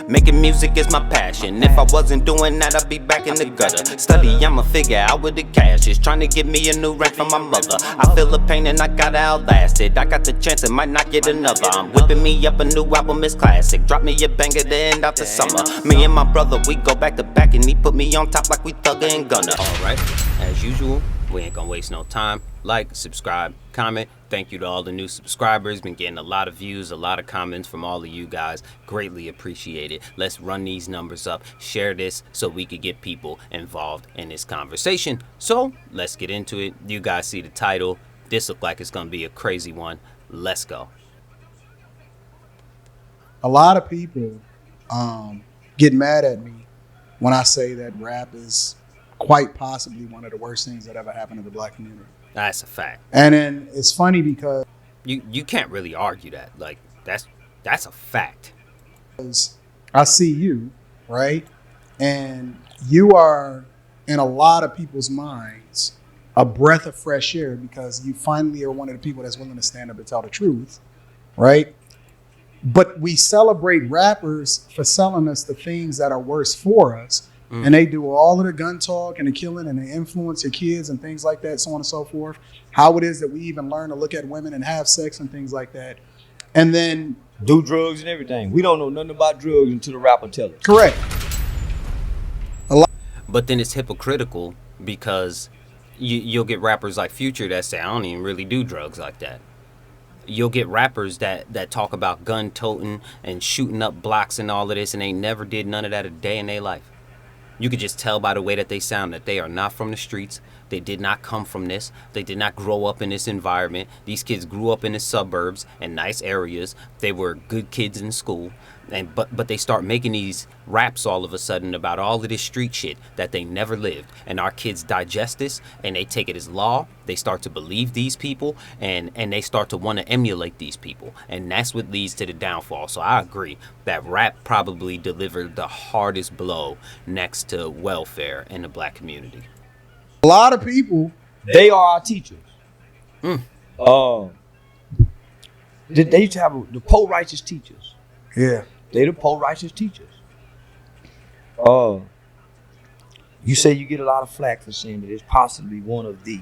Making music is my passion. If I wasn't doing that, I'd be back in the gutter. Study, I'ma figure out where the cash is. Trying to get me a new rent from my mother. I feel the pain and I gotta outlast it. I got the chance and might not get another. I'm whipping me up a new album, it's classic. Drop me a banger to end out the summer. Me and my brother, we go back to back and he put me on top like we Thugger and Gunner. Alright, as usual, we ain't gonna waste no time. Like, subscribe, comment. Thank you to all the new subscribers. Been getting a lot of views, a lot of comments from all of you guys. Greatly appreciate it. Let's run these numbers up. Share this so we could get people involved in this conversation. So let's get into it. You guys see the title. This looks like it's gonna be a crazy one. Let's go. A lot of people get mad at me when I say that rap is quite possibly one of the worst things that ever happened to the black community. That's a fact. And then it's funny because you can't really argue that. Like that's a fact. I see you, right? And you are in a lot of people's minds a breath of fresh air because you finally are one of the people that's willing to stand up and tell the truth, right? But we celebrate rappers for selling us the things that are worse for us. And they do all of the gun talk and the killing and the influence your kids and things like that, so on and so forth. How it is that we even learn to look at women and have sex and things like that. And then do drugs and everything. We don't know nothing about drugs until the rapper tells us. Correct. But then it's hypocritical because you'll get rappers like Future that say, I don't even really do drugs like that. You'll get rappers that talk about gun toting and shooting up blocks and all of this and they never did none of that a day in their life. You could just tell by the way that they sound that they are not from the streets. They did not come from this. They did not grow up in this environment. These kids grew up in the suburbs and nice areas. They were good kids in school. But they start making these raps all of a sudden about all of this street shit that they never lived. And our kids digest this and they take it as law. They start to believe these people and they start to want to emulate these people. And that's what leads to the downfall. So I agree that rap probably delivered the hardest blow next to welfare in the black community. A lot of people, they are our teachers. They used to have the poor righteous teachers. Yeah. They the poor righteous teachers. You say you get a lot of flack for saying that it's possibly one of the.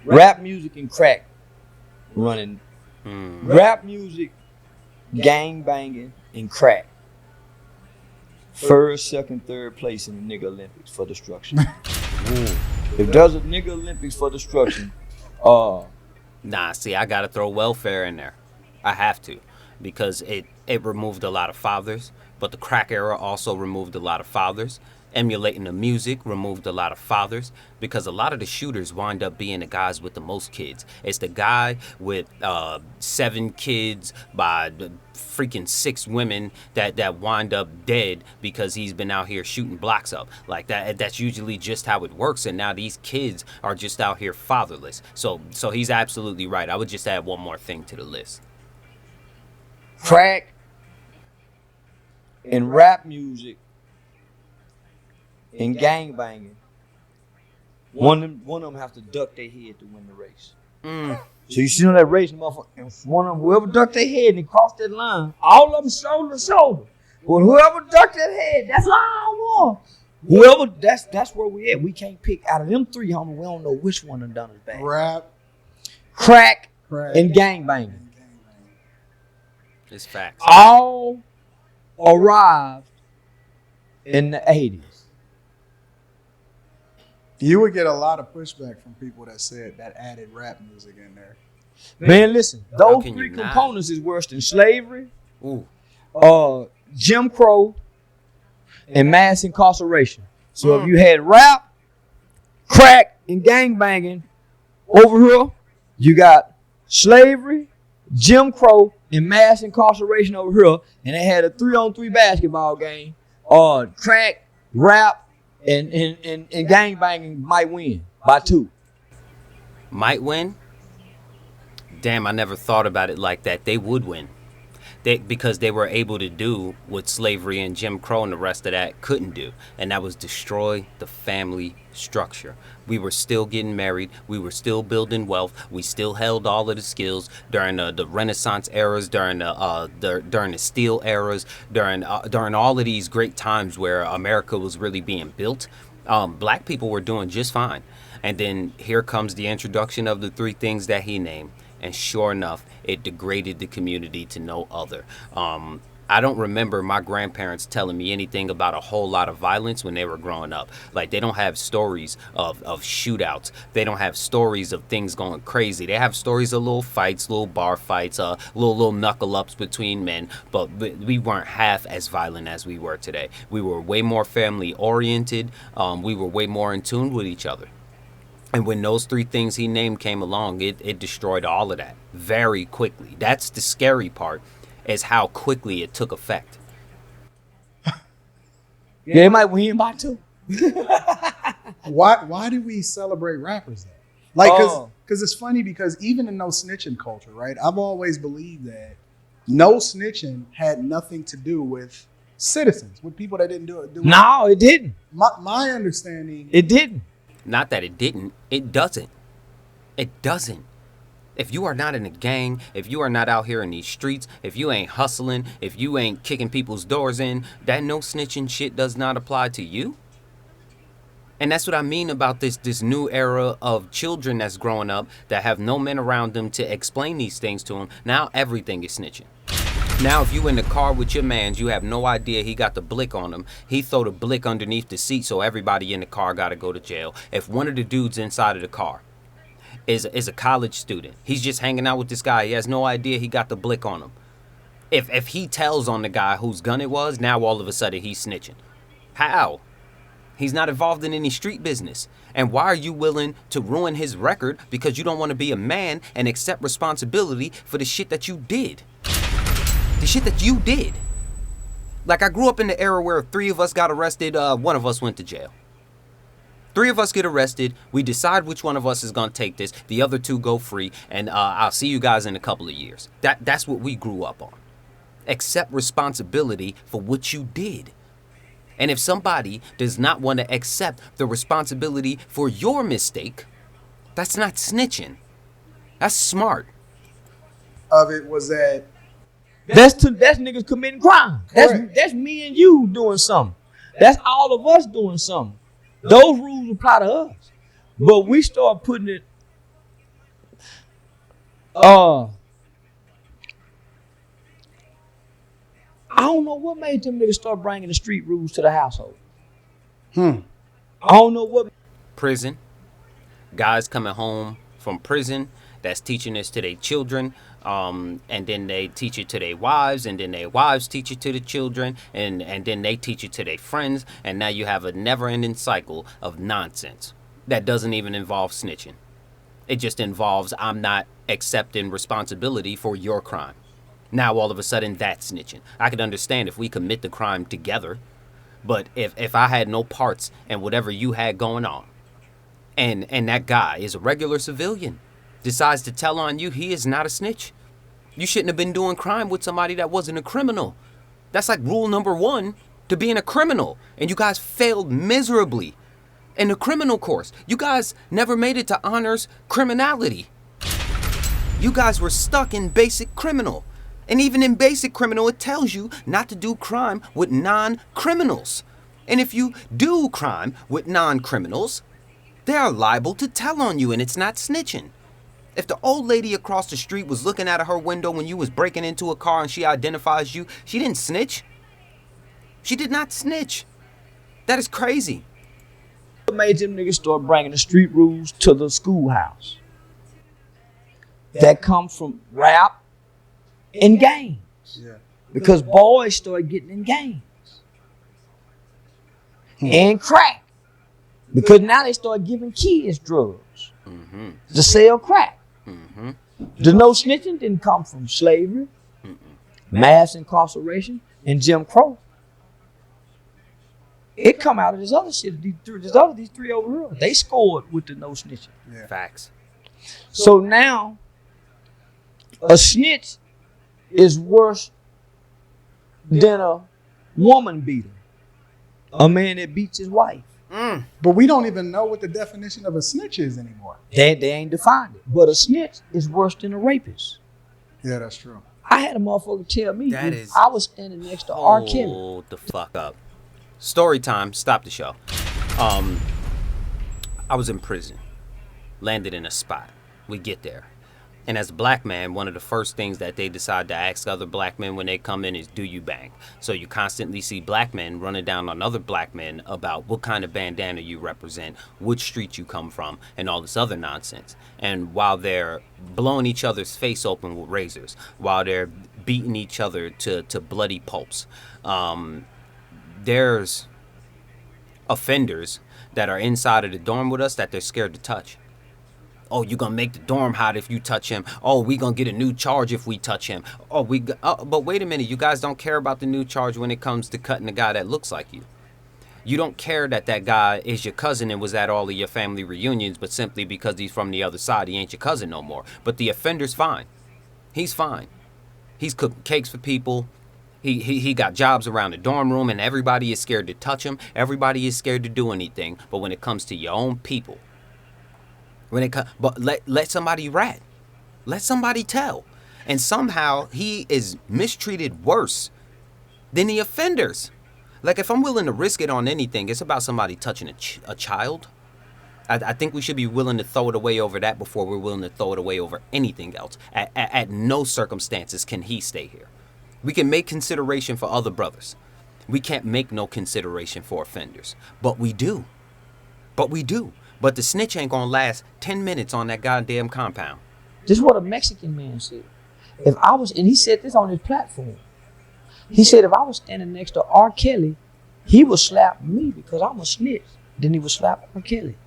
Rap music and crack running. Rap music, gang banging, and crack. First, second, third place in the nigga Olympics for destruction. If there's a nigga Olympics for destruction, Nah, see, I gotta throw welfare in there. I have to, because it removed a lot of fathers, but the crack era also removed a lot of fathers. Emulating the music removed a lot of fathers, because a lot of the shooters wind up being the guys with the most kids. It's the guy with 7 kids by freaking 6 women that wind up dead because he's been out here shooting blocks up like that. That's usually just how it works, and now these kids are just out here fatherless. So he's absolutely right. I would just add one more thing to the list. Crack and rap music and gang banging, one of them have to duck their head to win the race. So you see on that race, motherfucker, and one of them, whoever ducked their head and crossed that line, all of them shoulder to shoulder. But whoever ducked that head, that's all won. Whoever, that's where we at. We can't pick out of them 3, homie. We don't know which one done us bad. Rap, crack, and gang banging. It's facts. All arrived in the 80s. You would get a lot of pushback from people that said that added rap music in there. Man, listen, those 3 components is worse than slavery, Jim Crow, and mass incarceration. So if you had rap, crack, and gangbanging over here, you got slavery, Jim Crow, and mass incarceration over here, and they had a 3-on-3 basketball game. Crack, rap, and gangbanging might win by 2. Might win? Damn, I never thought about it like that. They would win. because they were able to do what slavery and Jim Crow and the rest of that couldn't do, and that was destroy the family structure. We were still getting married. We were still building wealth. We still held all of the skills during the Renaissance eras, during the steel eras, during all of these great times where America was really being built. Black people were doing just fine. And then here comes the introduction of the three things that he named. And sure enough, it degraded the community to no other. I don't remember my grandparents telling me anything about a whole lot of violence when they were growing up. Like, they don't have stories of shootouts. They don't have stories of things going crazy. They have stories of little fights, little bar fights, little knuckle ups between men. But we weren't half as violent as we were today. We were way more family oriented. We were way more in tune with each other. And when those three things he named came along, it destroyed all of that very quickly. That's the scary part, is how quickly it took effect. Yeah, it might win by 2. Why do we celebrate rappers then? Like, because it's funny, because even in no snitching culture, right? I've always believed that no snitching had nothing to do with citizens, with people that didn't do it. No, it didn't. My understanding, It didn't. Not that it didn't. It doesn't. It doesn't. If you are not in a gang, if you are not out here in these streets, if you ain't hustling, if you ain't kicking people's doors in, that no snitching shit does not apply to you. And that's what I mean about this new era of children that's growing up that have no men around them to explain these things to them. Now everything is snitching. Now, if you in the car with your mans, you have no idea he got the blick on him. He throw the blick underneath the seat, so everybody in the car got to go to jail. If one of the dudes inside of the car is a college student, he's just hanging out with this guy, he has no idea he got the blick on him. If he tells on the guy whose gun it was, now all of a sudden he's snitching. How? He's not involved in any street business. And why are you willing to ruin his record because you don't want to be a man and accept responsibility for the shit that you did? The shit that you did. Like, I grew up in the era where 3 of us got arrested, 1 of us went to jail. 3 of us get arrested, we decide which one of us is going to take this, the other 2 go free, and I'll see you guys in a couple of years. That's what we grew up on. Accept responsibility for what you did. And if somebody does not want to accept the responsibility for your mistake, that's not snitching. That's smart. of it was that That's niggas committing crime. That's me and you doing something. That's all of us doing something. Those rules apply to us. But we start putting it I don't know what made them niggas start bringing the street rules to the household. I don't know what. Prison. Guys coming home from prison that's teaching this to their children, and then they teach it to their wives, and then their wives teach it to the children, and then they teach it to their friends, and now you have a never-ending cycle of nonsense that doesn't even involve snitching. It just involves I'm not accepting responsibility for your crime. Now all of a sudden that's snitching. I could understand if we commit the crime together, but if I had no parts in whatever you had going on, and that guy is a regular civilian, decides to tell on you, he is not a snitch. You shouldn't have been doing crime with somebody that wasn't a criminal. That's like rule number 1 to being a criminal. And you guys failed miserably in the criminal course. You guys never made it to honors criminality. You guys were stuck in basic criminal. And even in basic criminal, it tells you not to do crime with non-criminals. And if you do crime with non-criminals, they are liable to tell on you, and it's not snitching. If the old lady across the street was looking out of her window when you was breaking into a car and she identifies you, she didn't snitch. She did not snitch. That is crazy. What made them niggas start bringing the street rules to the schoolhouse? That come from rap and gangs. yeah. Because boys started getting in gangs. And crack. Because now they start giving kids drugs to sell crack. The no snitching didn't come from slavery, mass incarceration, and Jim Crow. It come out of this other shit. These three over here. They scored with the no snitching. Yeah. Facts. So now, a snitch is worse than a woman beater, a man that beats his wife. But we don't even know what the definition of a snitch is anymore. They ain't defined it. But a snitch is worse than a rapist. Yeah, that's true. I had a motherfucker tell me That is- I was standing next to R. Kelly. Hold the fuck up. Story time. Stop the show. I was in prison. Landed in a spot. We get there. And as a black man, one of the first things that they decide to ask other black men when they come in is, do you bang? So you constantly see black men running down on other black men about what kind of bandana you represent, which street you come from, and all this other nonsense. And while they're blowing each other's face open with razors, while they're beating each other to bloody pulps, there's offenders that are inside of the dorm with us that they're scared to touch. Oh, you're going to make the dorm hot if you touch him. Oh, we going to get a new charge if we touch him. But wait a minute. You guys don't care about the new charge when it comes to cutting a guy that looks like you. You don't care that that guy is your cousin and was at all of your family reunions, but simply because he's from the other side, he ain't your cousin no more. But the offender's fine. He's fine. He's cooking cakes for people. He got jobs around the dorm room, and everybody is scared to touch him. Everybody is scared to do anything. But when it comes to your own people, let somebody rat. Let somebody tell. And somehow he is mistreated worse than the offenders. Like, if I'm willing to risk it on anything, it's about somebody touching a child. I think we should be willing to throw it away over that before we're willing to throw it away over anything else. At no circumstances can he stay here. We can make consideration for other brothers. We can't make no consideration for offenders. But we do. But the snitch ain't gonna last 10 minutes on that goddamn compound. This is what a Mexican man said. If I was, and he said this on his platform. He said if I was standing next to R. Kelly, he would slap me because I'm a snitch. Then he would slap R. Kelly,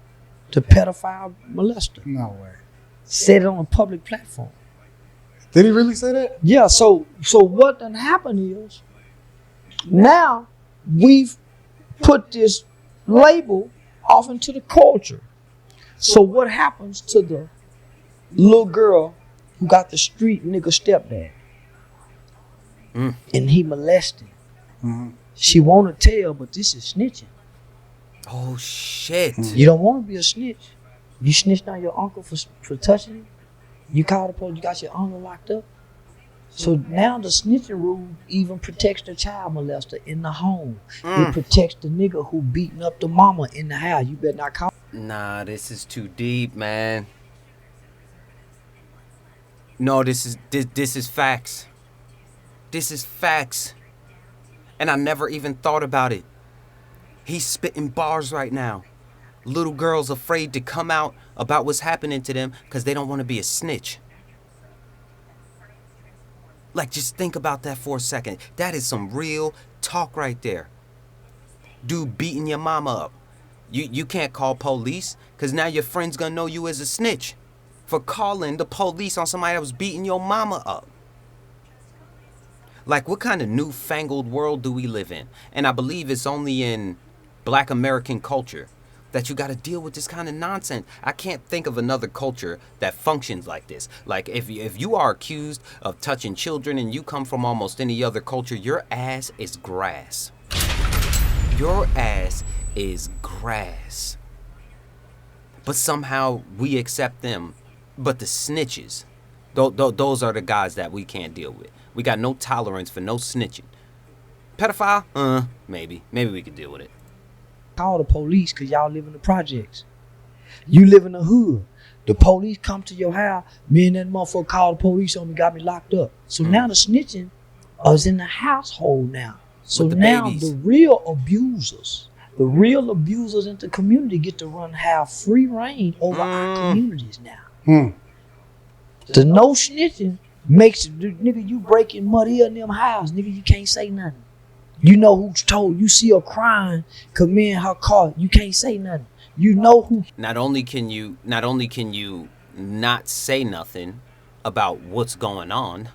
the pedophile molester. No way. Said it on a public platform. Did he really say that? Yeah. So what done happened is now we've put this label off into the culture. So what happens to the little girl who got the street nigga stepdad? And he molested. She want to tell, but this is snitching. Oh, shit. You don't want to be a snitch. You snitched on your uncle for touching him. You called the police, you got your uncle locked up. So now the snitching rule even protects the child molester in the home. It protects the nigga who beating up the mama in the house. You better not call. Nah, this is too deep, man. No, this is facts. This is facts. And I never even thought about it. He's spitting bars right now. Little girls afraid to come out about what's happening to them because they don't want to be a snitch. Like, just think about that for a second. That is some real talk right there. Dude beating your mama up. You can't call police because now your friend's gonna know you as a snitch for calling the police on somebody that was beating your mama up. Like, what kind of newfangled world do we live in? And I believe it's only in Black American culture that you got to deal with this kind of nonsense. I can't think of another culture that functions like this. Like, if you are accused of touching children and you come from almost any other culture, your ass is grass. Your ass is grass. But somehow we accept them. But the snitches, those are the guys that we can't deal with. We got no tolerance for no snitching. Pedophile? Maybe we could deal with it. Call the police because y'all live in the projects. You live in the hood. The police come to your house. Me and that motherfucker called the police on me, got me locked up. So now the snitching is in the household now. So now babies. the real abusers in the community get to have free reign over our communities now. The no snitching makes nigga, you breaking muddy in them houses, nigga, you can't say nothing. You know who's told. You see her crying, come in her car, you can't say nothing. You know who. Not only can you not say nothing about what's going on,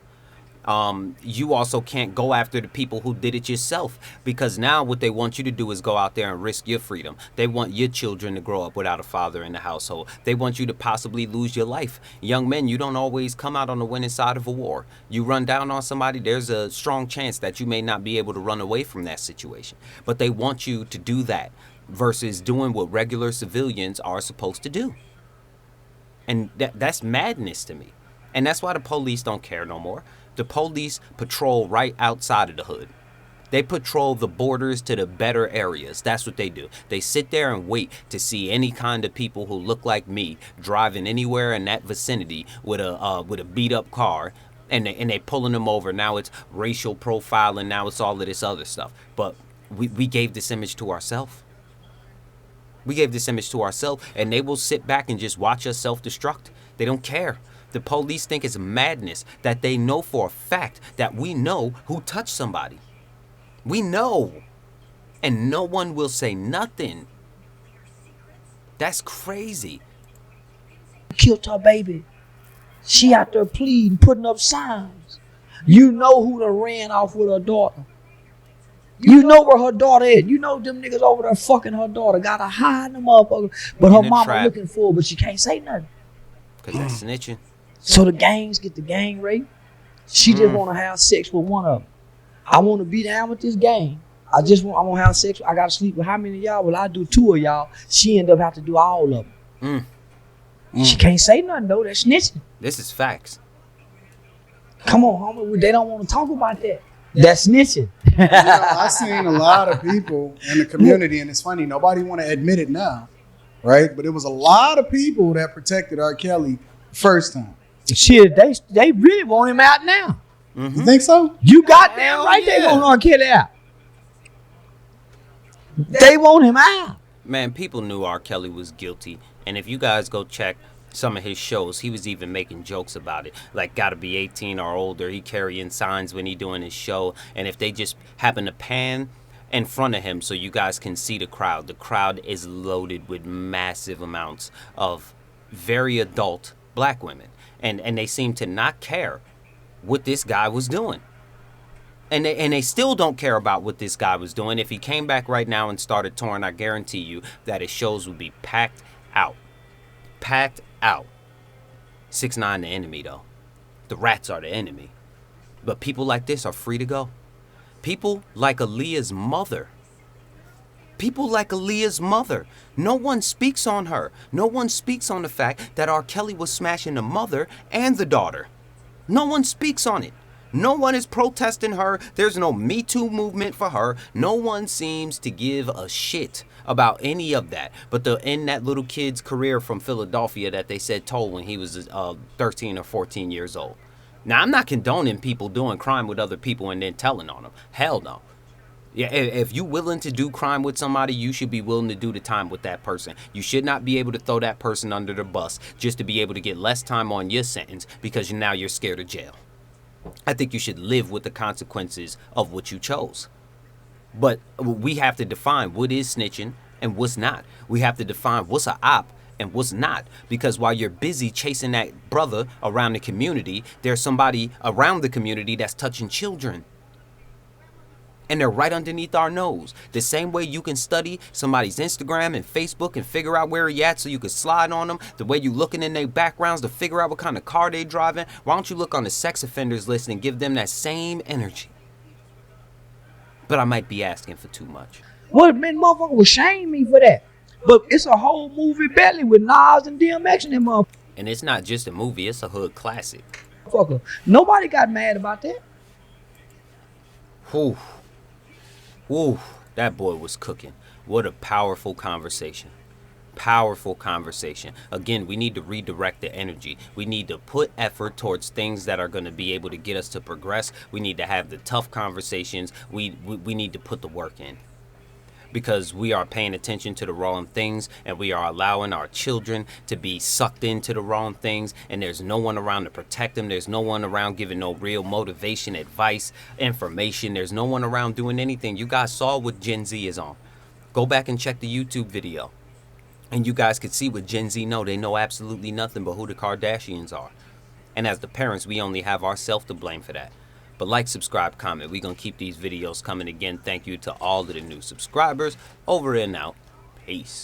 You also can't go after the people who did it yourself, because now what they want you to do is go out there and risk your freedom. They want your children to grow up without a father in the household. They want you to possibly lose your life. Young men, you don't always come out on the winning side of a war. You run down on somebody, there's a strong chance that you may not be able to run away from that situation. But they want you to do that versus doing what regular civilians are supposed to do. And that's madness to me. And that's why the police don't care no more. The police patrol right outside of the hood. They patrol the borders to the better areas. That's what they do. They sit there and wait to see any kind of people who look like me driving anywhere in that vicinity with a beat up car, and they pulling them over. Now it's racial profiling. Now it's all of this other stuff. But we gave this image to ourselves. We gave this image to ourselves, and they will sit back and just watch us self-destruct. They don't care. The police think it's madness that they know for a fact that we know who touched somebody. We know. And no one will say nothing. That's crazy. Killed her baby. She out there pleading, putting up signs. You know who done ran off with her daughter. You know where her daughter is. You know them niggas over there fucking her daughter. Got her high in the motherfucker. But her mama trap. looking for her, but she can't say nothing. Because that's snitching. So the gangs get the gang rape. She just want to have sex with one of them. I want to be down with this gang. I want to have sex. I got to sleep with how many of y'all? Well, I do 2 of y'all. She end up have to do all of them. She can't say nothing, though. That's snitching. This is facts. Come on, homie. They don't want to talk about that. That's snitching. I've seen a lot of people in the community, and it's funny, nobody want to admit it now, right? But it was a lot of people that protected R. Kelly first time. Shit, they really want him out now. You think so? You goddamn right, yeah. they want R. Kelly out. They want him out. Man, people knew R. Kelly was guilty. And if you guys go check some of his shows, he was even making jokes about it. Like, gotta be 18 or older. He carrying signs when he doing his show. And if they just happen to pan in front of him so you guys can see the crowd is loaded with massive amounts of very adult black women. And they seem to not care what this guy was doing. And they still don't care about what this guy was doing. If he came back right now and started touring, I guarantee you that his shows would be packed out. Packed out. 6ix9ine the enemy, though. The rats are the enemy. But people like this are free to go. People like Aaliyah's mother. People like Aaliyah's mother. No one speaks on her. No one speaks on the fact that R. Kelly was smashing the mother and the daughter. No one speaks on it. No one is protesting her. There's no Me Too movement for her. No one seems to give a shit about any of that. But in that little kid's career from Philadelphia that they said told when he was 13 or 14 years old. Now, I'm not condoning people doing crime with other people and then telling on them. Hell no. Yeah, if you're willing to do crime with somebody, you should be willing to do the time with that person. You should not be able to throw that person under the bus just to be able to get less time on your sentence because now you're scared of jail. I think you should live with the consequences of what you chose. But we have to define what is snitching and what's not. We have to define what's a op and what's not. Because while you're busy chasing that brother around the community, there's somebody around the community that's touching children. And they're right underneath our nose. The same way you can study somebody's Instagram and Facebook and figure out where he at so you can slide on them. The way you looking in their backgrounds to figure out what kind of car they driving. Why don't you look on the sex offenders list and give them that same energy? But I might be asking for too much. Well, man, motherfucker would shame me for that. But it's a whole movie belly with Nas and DMX in that motherfucker. And it's not just a movie, it's a hood classic. Nobody got mad about that. Whew. Woo, that boy was cooking. What a powerful conversation. Powerful conversation. Again, we need to redirect the energy. We need to put effort towards things that are going to be able to get us to progress. We need to have the tough conversations. We need to put the work in. Because we are paying attention to the wrong things and we are allowing our children to be sucked into the wrong things, and there's no one around to protect them. There's no one around giving no real motivation, advice, information. There's no one around doing anything. You guys saw what Gen Z is on. Go back and check the YouTube video and you guys could see what Gen Z know. They know absolutely nothing but who the Kardashians are. And as the parents, we only have ourselves to blame for that. But like, subscribe, comment. We're going to keep these videos coming. Again, thank you to all of the new subscribers. Over and out. Peace.